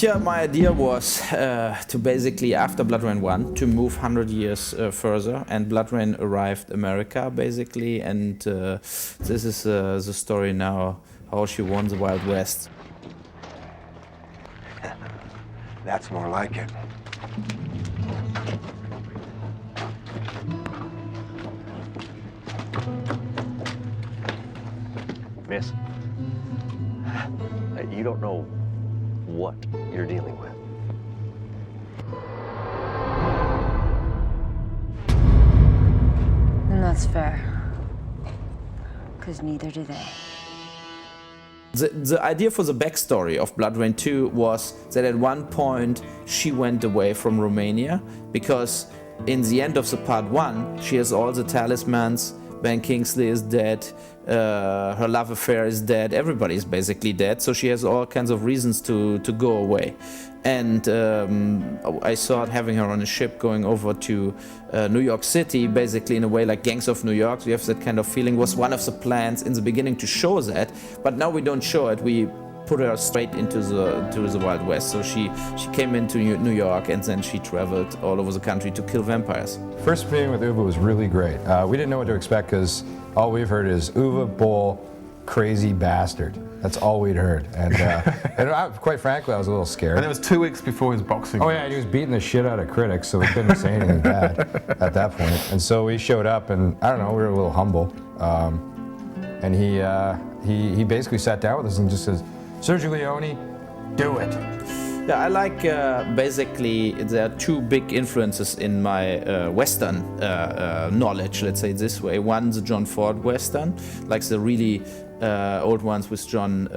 Yeah, my idea was to basically, after BloodRayne 1, to move 100 years further, and BloodRayne arrived America, basically, and this is the story now, how she won the Wild West. That's more like it. Miss, you don't know what you're dealing with. And that's fair. Because neither do they. The idea for the backstory of BloodRayne 2 was that at one point she went away from Romania because in the end of the part 1 she has all the talismans, Ben Kingsley is dead, her love affair is dead, everybody is basically dead, so she has all kinds of reasons to go away. And I thought having her on a ship going over to New York City, basically in a way like Gangs of New York, we have that kind of feeling, was one of the plans in the beginning to show that, but now we don't show it, we put her straight into the Wild West. So she came into New York and then she traveled all over the country to kill vampires. First meeting with Uwe was really great. We didn't know what to expect because all we've heard is Uwe Boll, crazy bastard. That's all we'd heard. And, quite frankly, I was a little scared. And it was 2 weeks before his boxing. Oh yeah, and he was beating the shit out of critics, so we couldn't say anything bad at that point. And so we showed up, and I don't know, we were a little humble. And he basically sat down with us and just says, Sergio Leone, do it. Yeah, I like basically there are 2 big influences in my Western knowledge, let's say it this way. One, the John Ford Western, like the really old ones with John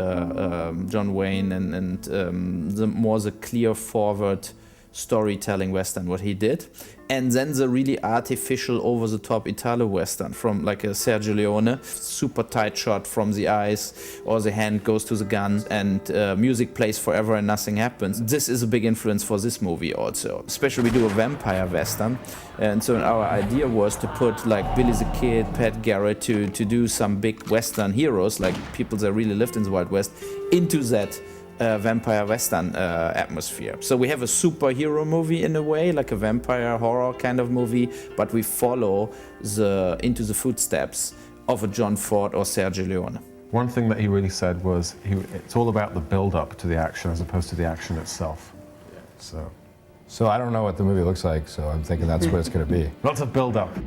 Wayne and the clear forward storytelling Western, what he did. And then the really artificial over-the-top Italo-Western from like a Sergio Leone, super tight shot from the eyes, or the hand goes to the gun and music plays forever and nothing happens. This is a big influence for this movie also. Especially we do a vampire Western, and so our idea was to put like Billy the Kid, Pat Garrett, to do some big Western heroes, like people that really lived in the Wild West, into that vampire Western atmosphere. So we have a superhero movie in a way, like a vampire horror kind of movie, but we follow into the footsteps of a John Ford or Sergio Leone. One thing that he really said was it's all about the build-up to the action as opposed to the action itself. Yeah. So I don't know what the movie looks like, so I'm thinking that's what it's going to be. Lots of build-up.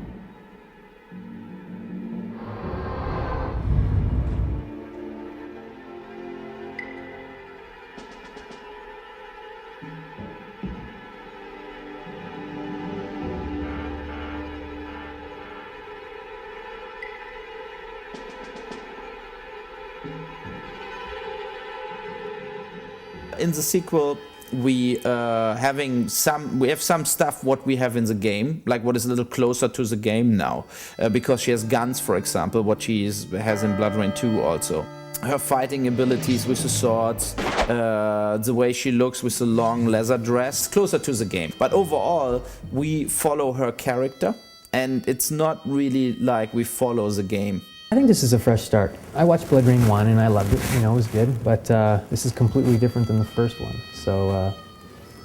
In the sequel, we have some stuff what we have in the game, like what is a little closer to the game now, because she has guns, for example, what she has in BloodRayne 2 also. Her fighting abilities with the swords, the way she looks with the long leather dress, closer to the game. But overall, we follow her character, and it's not really like we follow the game. I think this is a fresh start. I watched BloodRayne 1 and I loved it, it was good, but this is completely different than the first one. So,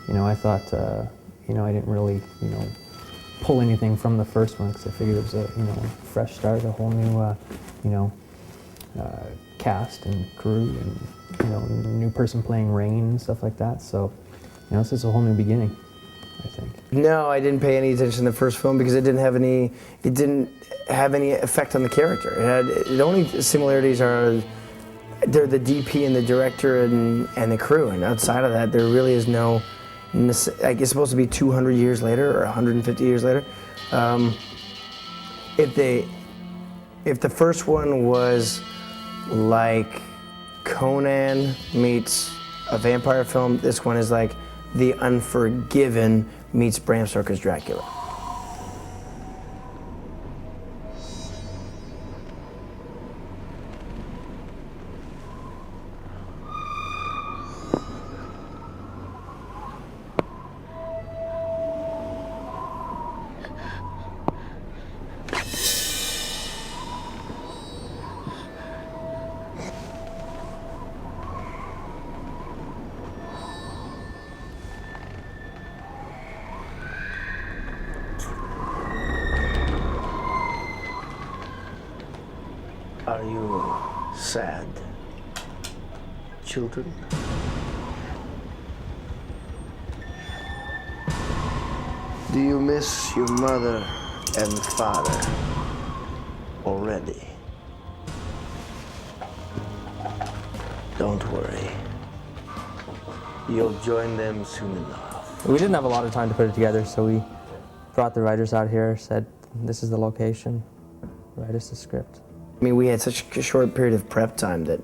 I thought, I didn't really, pull anything from the first one because I figured it was a, fresh start, a whole new, cast and crew and, new person playing Rain and stuff like that. So, this is a whole new beginning, I think. No, I didn't pay any attention to the first film because it didn't have any effect on the character. The only similarities are they're the DP and the director and the crew, and outside of that, there really is no. Like it's supposed to be 200 years later or 150 years later. If the first one was like Conan meets a vampire film, this one is like The Unforgiven meets Bram Stoker's Dracula. sad? Children? Do you miss your mother and father already? Don't worry. You'll join them soon enough. We didn't have a lot of time to put it together, so we brought the writers out here, said, this is the location, write us the script. I mean, we had such a short period of prep time that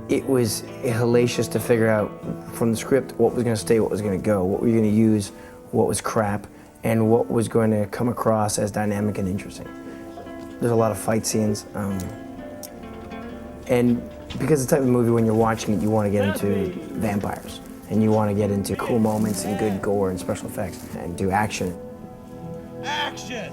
it was hellacious to figure out from the script what was going to stay, what was going to go, what we were going to use, what was crap, and what was going to come across as dynamic and interesting. There's a lot of fight scenes, and because it's the type of movie when you're watching it, you want to get into vampires, and you want to get into cool moments and good gore and special effects, and do action. Action!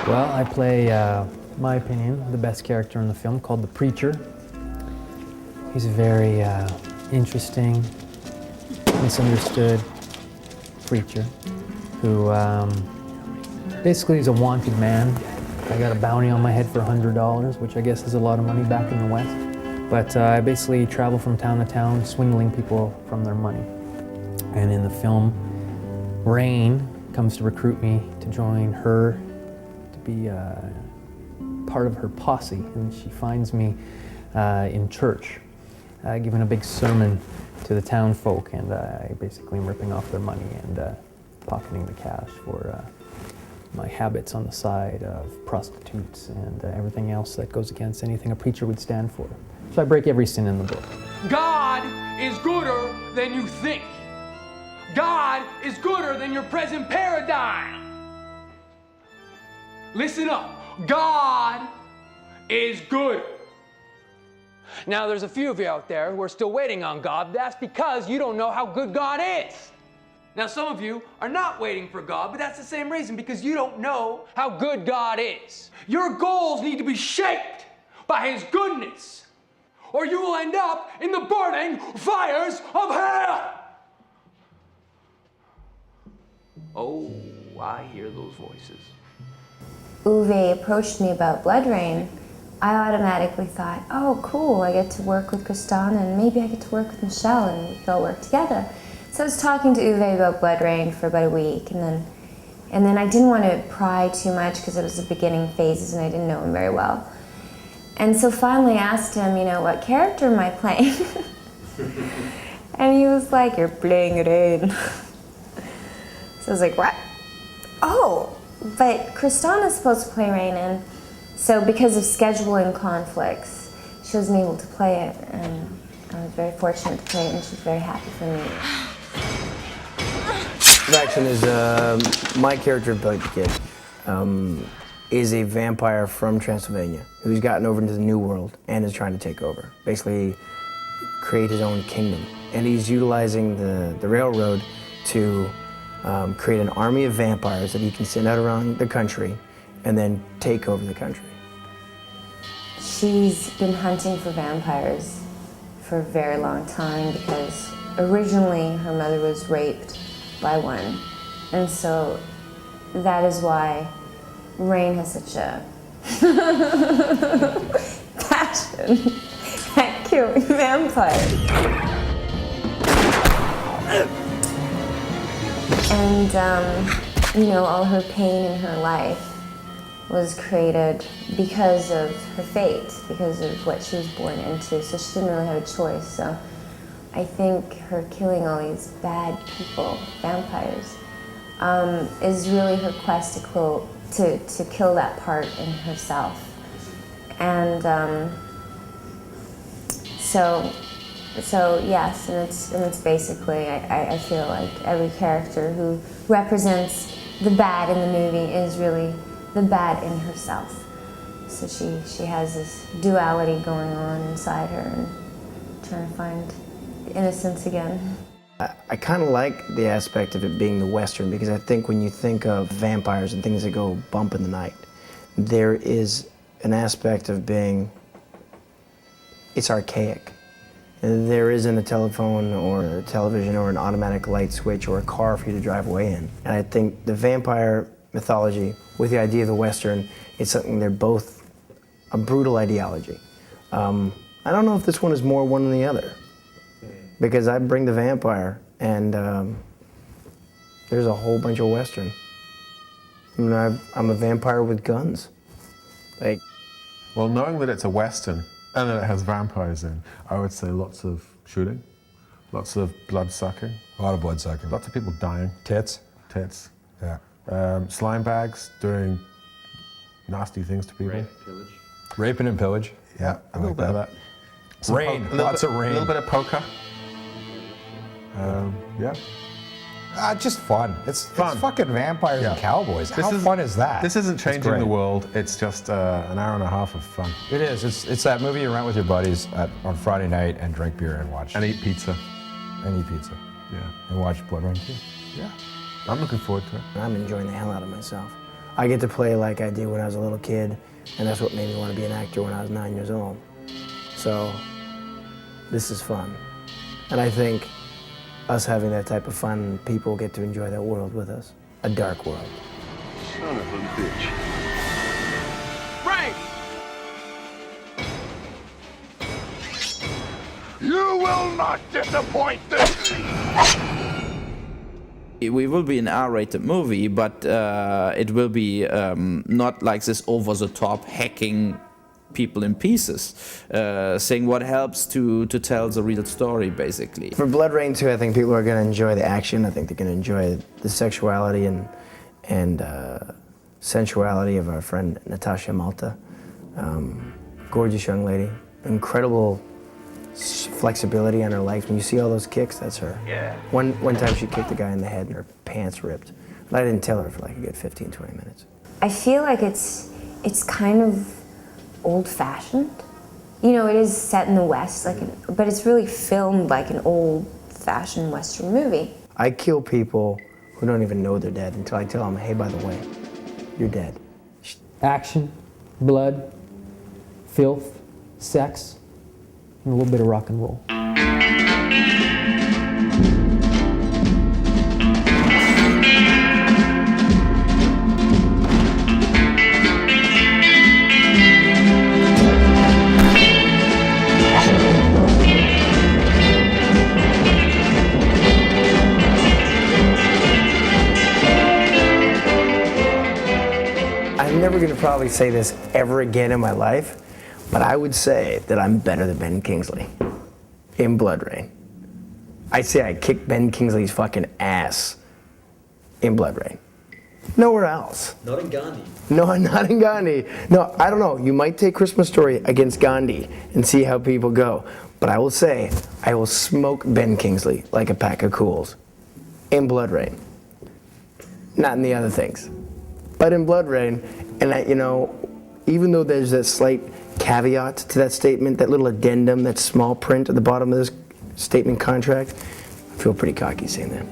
Well, I play, my opinion, the best character in the film, called the Preacher. He's a very interesting, misunderstood preacher who basically is a wanted man. I got a bounty on my head for $100, which I guess is a lot of money back in the West. But I basically travel from town to town, swindling people from their money. And in the film, Rain comes to recruit me to join her, to be part of her posse. And she finds me in church, giving a big sermon to the town folk, and I basically am ripping off their money and pocketing the cash for my habits on the side of prostitutes and everything else that goes against anything a preacher would stand for. So I break every sin in the book. God is gooder than you think. God is gooder than your present paradigm. Listen up. God is good. Now, there's a few of you out there who are still waiting on God. That's because you don't know how good God is. Now, some of you are not waiting for God, but that's the same reason, because you don't know how good God is. Your goals need to be shaped by His goodness, or you will end up in the burning fires of hell. Oh, I hear those voices. Uwe approached me about BloodRayne, I automatically thought, oh cool, I get to work with Kristana and maybe I get to work with Michelle and we could all work together. So I was talking to Uwe about BloodRayne for about a week, and then I didn't want to pry too much because it was the beginning phases and I didn't know him very well. And so finally I asked him, you know, what character am I playing? And he was like, you're playing Rain. So I was like, what? Oh, but Kristana's supposed to play Rain, and so because of scheduling conflicts, she wasn't able to play it, and I was very fortunate to play it, and she's very happy for me. The action is my character, Billy the Kid, is a vampire from Transylvania who's gotten over into the New World and is trying to take over, basically create his own kingdom. And he's utilizing the railroad to create an army of vampires that he can send out around the country and then take over the country. She's been hunting for vampires for a very long time because originally her mother was raped by one. And so that is why Rain has such a passion at killing vampires. And, you know, all her pain in her life was created because of her fate, because of what she was born into, so she didn't really have a choice. So I think her killing all these bad people, vampires, is really her quest to kill that part in herself. And so yes, and it's basically, I feel like every character who represents the bad in the movie is really the bad in herself. So she has this duality going on inside her and trying to find innocence again. I kind of like the aspect of it being the Western, because I think when you think of vampires and things that go bump in the night, there is an aspect of being, it's archaic. there isn't a telephone or a television or an automatic light switch or a car for you to drive away in. And I think the vampire mythology with the idea of the Western, it's something they're both a brutal ideology. I don't know if this one is more one than the other, because I bring the vampire and there's a whole bunch of Western. I mean, I'm a vampire with guns. Like, well, knowing that it's a Western and that it has vampires in, I would say lots of shooting, lots of blood sucking. A lot of blood sucking. Lots of people dying. Tits. Tits. Yeah. Slime bags doing nasty things to people. Rape, pillage. Raping and pillage. Yeah, a little bit of that. Rain, lots of rain. A little bit of poker. Yeah. Just fun. It's fucking vampires and cowboys. How fun is that? This isn't changing the world. It's just an hour and a half of fun. It is. It's that movie you rent with your buddies on Friday night and drink beer and watch. And eat pizza. And eat pizza. Yeah. And watch BloodRayne 2. Yeah. I'm looking forward to it. I'm enjoying the hell out of myself. I get to play like I did when I was a little kid, and that's what made me want to be an actor when I was 9 years old. So, this is fun. And I think us having that type of fun, people get to enjoy that world with us. A dark world. Son of a bitch. Frank! You will not disappoint this! We will be an R-rated movie, but it will be not like this over-the-top hacking people in pieces, saying what helps to tell the real story, basically. For BloodRayne 2, I think people are going to enjoy the action. I think they're going to enjoy the sexuality and sensuality of our friend Natasha Malta. Gorgeous young lady, incredible flexibility on her legs. When you see all those kicks, that's her. Yeah. One time she kicked a guy in the head and her pants ripped. But I didn't tell her for like a good 15, 20 minutes. I feel like it's kind of old-fashioned. You know, it is set in the West, but it's really filmed like an old-fashioned Western movie. I kill people who don't even know they're dead until I tell them, hey, by the way, you're dead. Action, blood, filth, sex, and a little bit of rock and roll. I'm never going to probably say this ever again in my life, but I would say that I'm better than Ben Kingsley in BloodRayne. I'd say I kicked Ben Kingsley's fucking ass in BloodRayne. Nowhere else. Not in Gandhi. No, not in Gandhi. No, I don't know. You might take Christmas Story against Gandhi and see how people go. But I will say, I will smoke Ben Kingsley like a pack of Cools in BloodRayne. Not in the other things. But in BloodRayne, and you know, even though there's that slight caveat to that statement, that little addendum, that small print at the bottom of this statement contract, I feel pretty cocky saying that.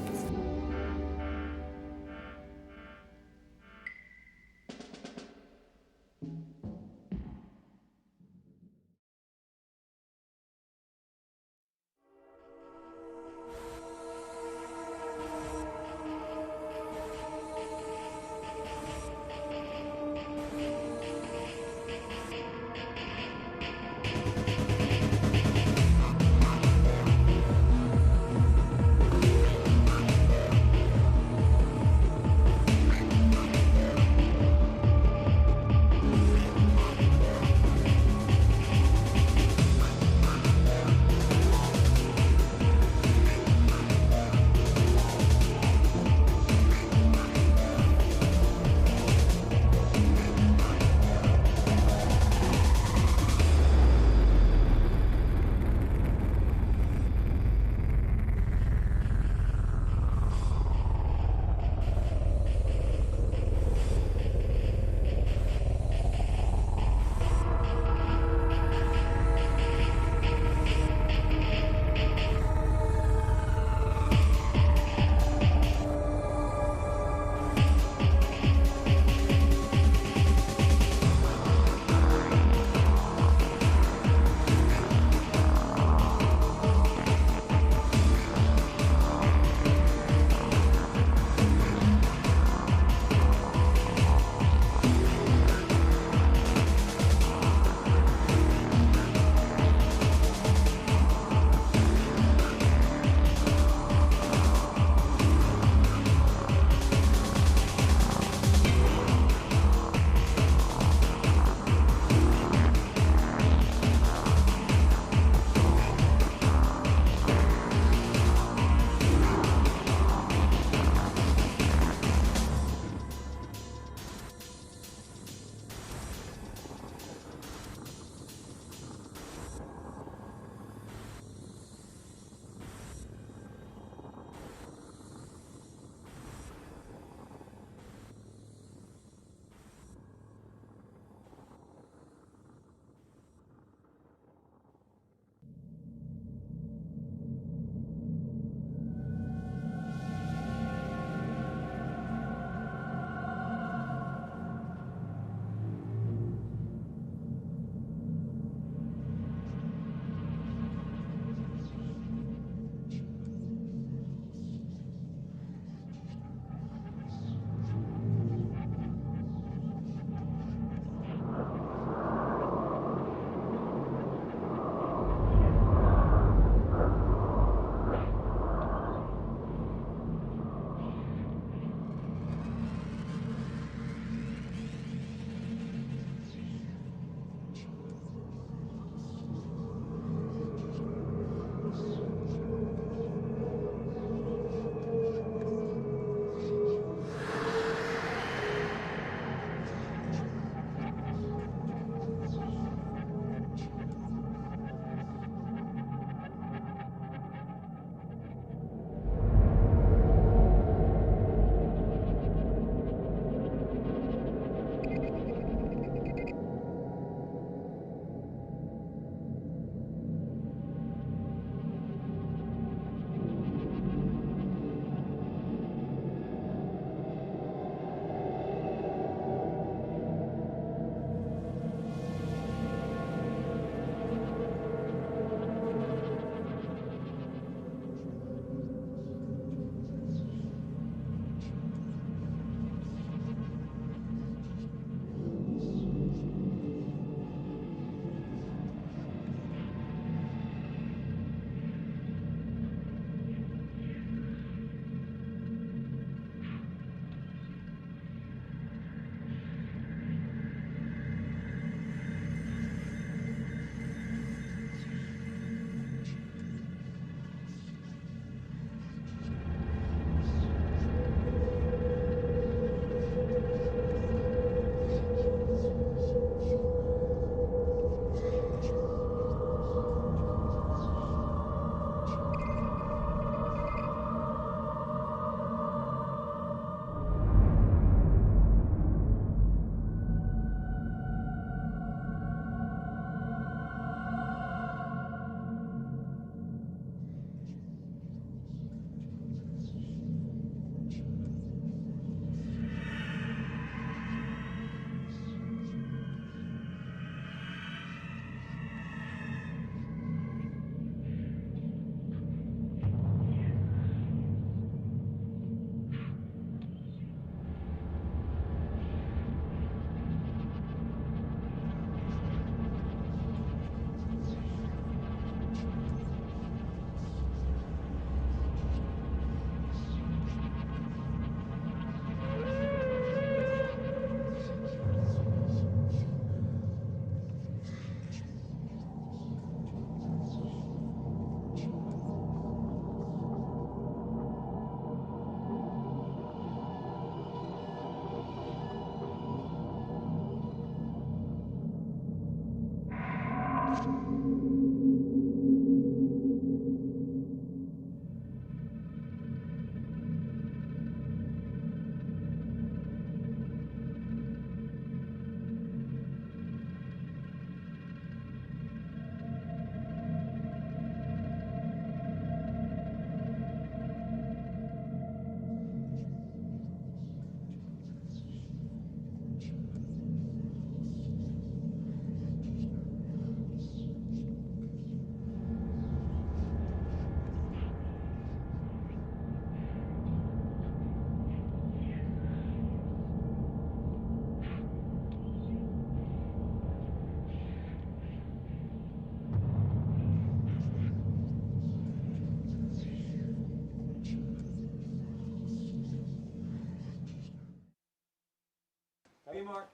Mark.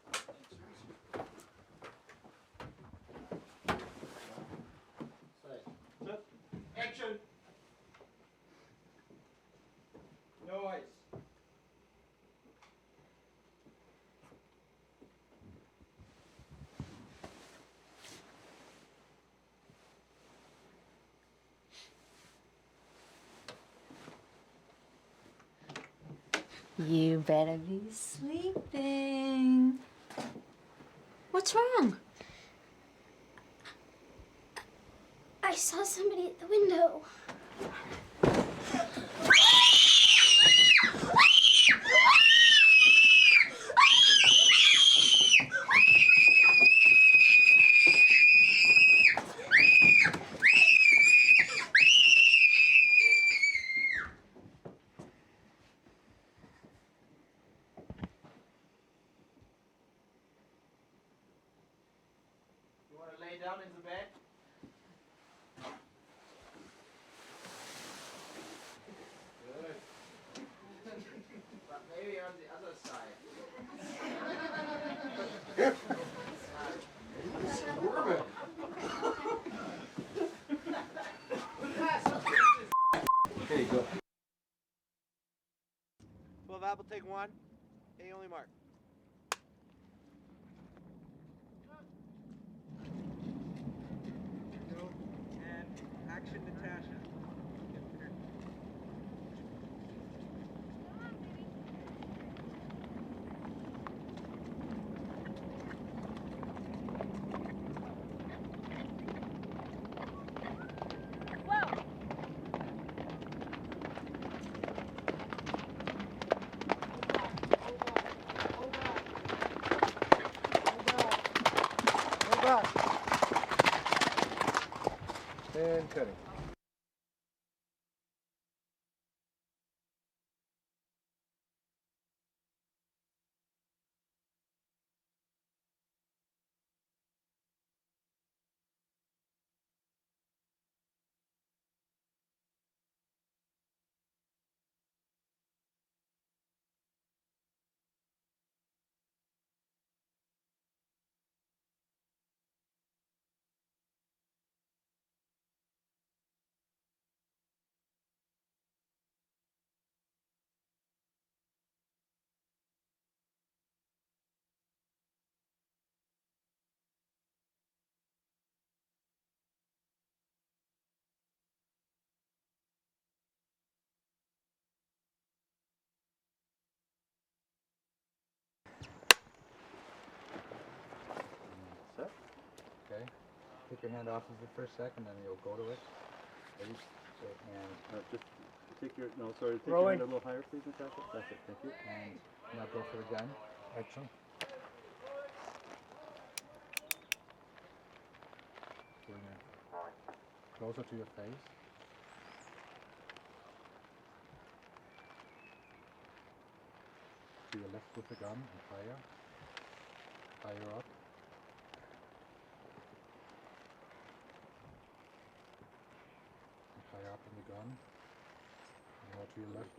Action. Noise. You better be sleeping. What's wrong? I saw somebody at the window. You want to lay down in the bed? Good. But maybe on the other side. Okay, go. 12 apple, take one. A only mark. And action, Natasha. And cutting. Set. Okay. Take your hand off of it for a second, then you'll go to it. Ready? And just take your take your hand a little higher, please, Natasha. That's it. Thank you. And now go for the gun. Action. Bring it closer to your face. To your left with the gun and fire. Fire up. And fire up in the gun. And more to your left.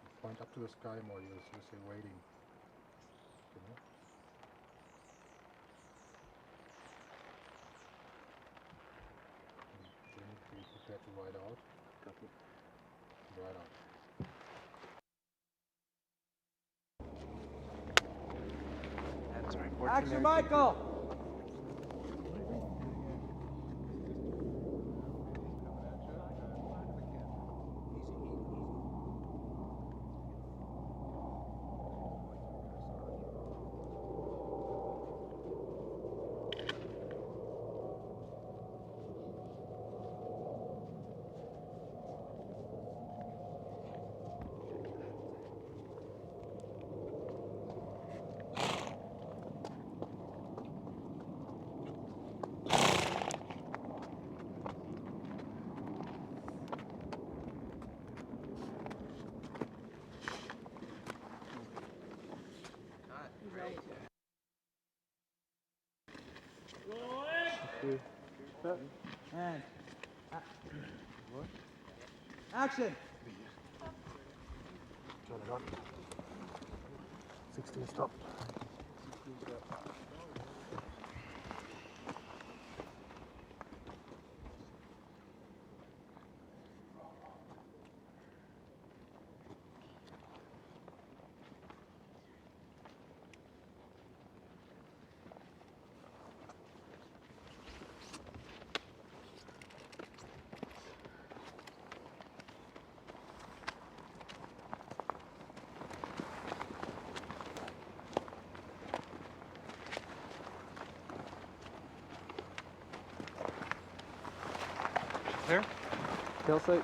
And point up to the sky more. You'll say waiting. Okay. Then be prepared to ride out. Ride out. Action, Michael! And action! Turn it on. 16 stop. There? Tail sight.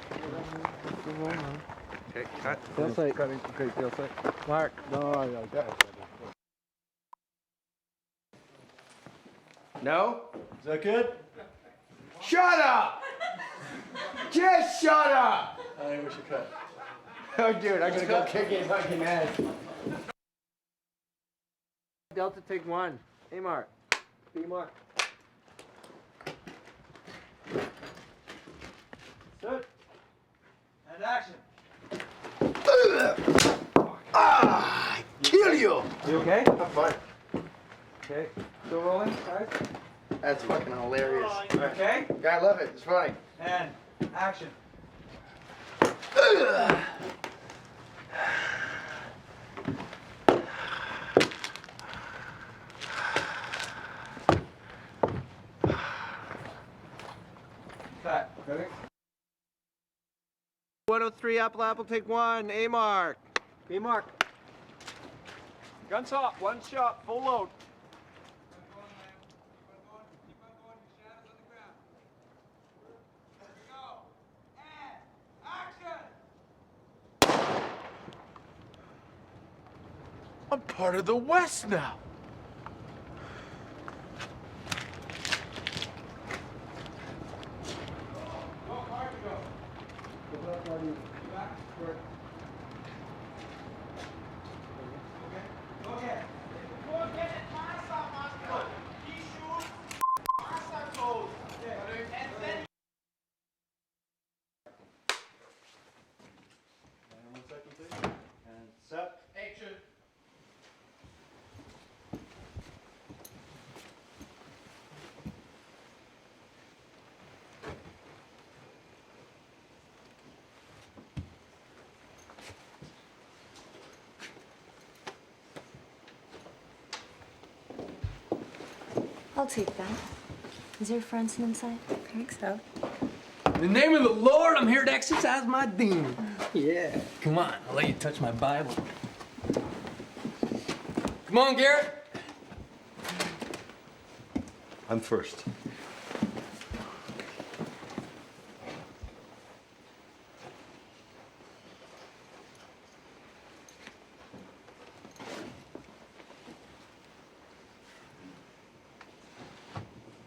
Okay, cut. Tail sight. Cutting. Okay, tail sight. Mark. No, I got it. No? Is that good? Shut up! Just shut up! I think we should cut. Oh, dude, I'm gonna go kick his fucking ass. Delta, take 1. A mark. B mark. Sit. And action. Kill you! You okay? I'm fine. Okay. Still rolling, guys? That's fucking hilarious. Okay. I love it. It's funny. And action. Cut. Ready? 103 apple, take 1. A mark. B mark. Guns up. One shot. Full load. I'm part of the West now. And set. Action. I'll take that. Is there Franson inside? I think so. In the name of the Lord, I'm here to exercise my demon. Yeah. Come on, I'll let you touch my Bible. Come on, Garrett. I'm first.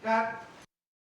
Cut.